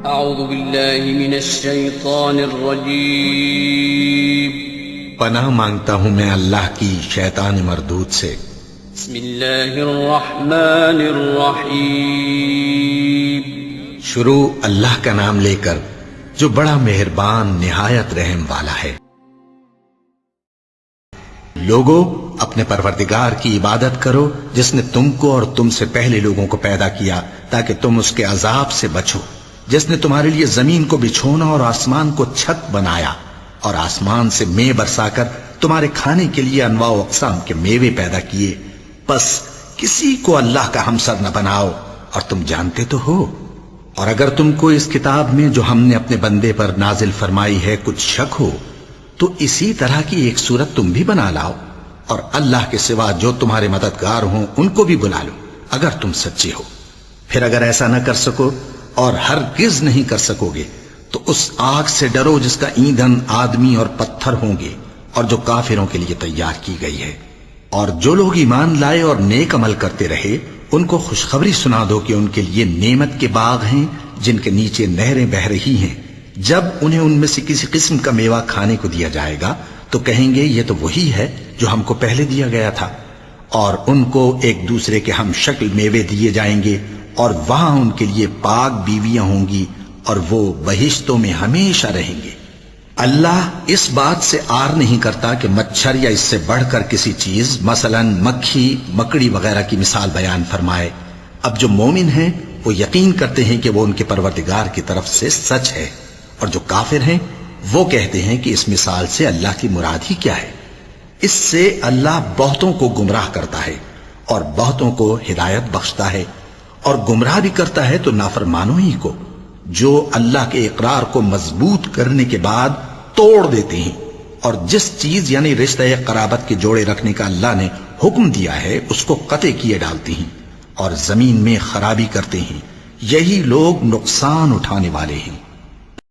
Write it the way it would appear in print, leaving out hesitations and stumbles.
اعوذ باللہ من الشیطان الرجیم پناہ مانگتا ہوں میں اللہ کی شیطان مردود سے۔ بسم اللہ الرحمن الرحیم شروع اللہ کا نام لے کر جو بڑا مہربان نہایت رحم والا ہے۔ لوگو اپنے پروردگار کی عبادت کرو جس نے تم کو اور تم سے پہلے لوگوں کو پیدا کیا تاکہ تم اس کے عذاب سے بچو، جس نے تمہارے لیے زمین کو بچھونا اور آسمان کو چھت بنایا اور آسمان سے مے برسا کر تمہارے کھانے کے لیے انواع و اقسام کے میوے پیدا کیے، پس کسی کو اللہ کا ہمسر نہ بناؤ اور تم جانتے تو ہو۔ اور اگر تم کو اس کتاب میں جو ہم نے اپنے بندے پر نازل فرمائی ہے کچھ شک ہو تو اسی طرح کی ایک صورت تم بھی بنا لاؤ اور اللہ کے سوا جو تمہارے مددگار ہوں ان کو بھی بلا لو اگر تم سچے ہو۔ پھر اگر ایسا نہ کر سکو اور ہرگز نہیں کر سکو گے تو اس آگ سے ڈرو جس کا ایندھن آدمی اور پتھر ہوں گے اور جو کافروں کے لیے تیار کی گئی ہے۔ اور جو لوگ ایمان لائے اور نیک عمل کرتے رہے ان کو خوشخبری سنا دو کہ ان کے لیے نعمت کے باغ ہیں جن کے نیچے نہریں بہہ رہی ہیں، جب انہیں ان میں سے کسی قسم کا میوہ کھانے کو دیا جائے گا تو کہیں گے یہ تو وہی ہے جو ہم کو پہلے دیا گیا تھا، اور ان کو ایک دوسرے کے ہم شکل میوے دیے جائیں گے اور وہاں ان کے لیے پاک بیویاں ہوں گی اور وہ بہشتوں میں ہمیشہ رہیں گے۔ اللہ اس بات سے آر نہیں کرتا کہ مچھر یا اس سے بڑھ کر کسی چیز مثلا مکھی مکڑی وغیرہ کی مثال بیان فرمائے۔ اب جو مومن ہیں وہ یقین کرتے ہیں کہ وہ ان کے پروردگار کی طرف سے سچ ہے، اور جو کافر ہیں وہ کہتے ہیں کہ اس مثال سے اللہ کی مراد ہی کیا ہے۔ اس سے اللہ بہتوں کو گمراہ کرتا ہے اور بہتوں کو ہدایت بخشتا ہے، اور گمراہ بھی کرتا ہے تو نافرمانوں ہی کو، جو اللہ کے اقرار کو مضبوط کرنے کے بعد توڑ دیتے ہیں، اور جس چیز یعنی رشتہ قرابت کے جوڑے رکھنے کا اللہ نے حکم دیا ہے اس کو قطع کیے ڈالتے ہیں اور زمین میں خرابی کرتے ہیں، یہی لوگ نقصان اٹھانے والے ہیں۔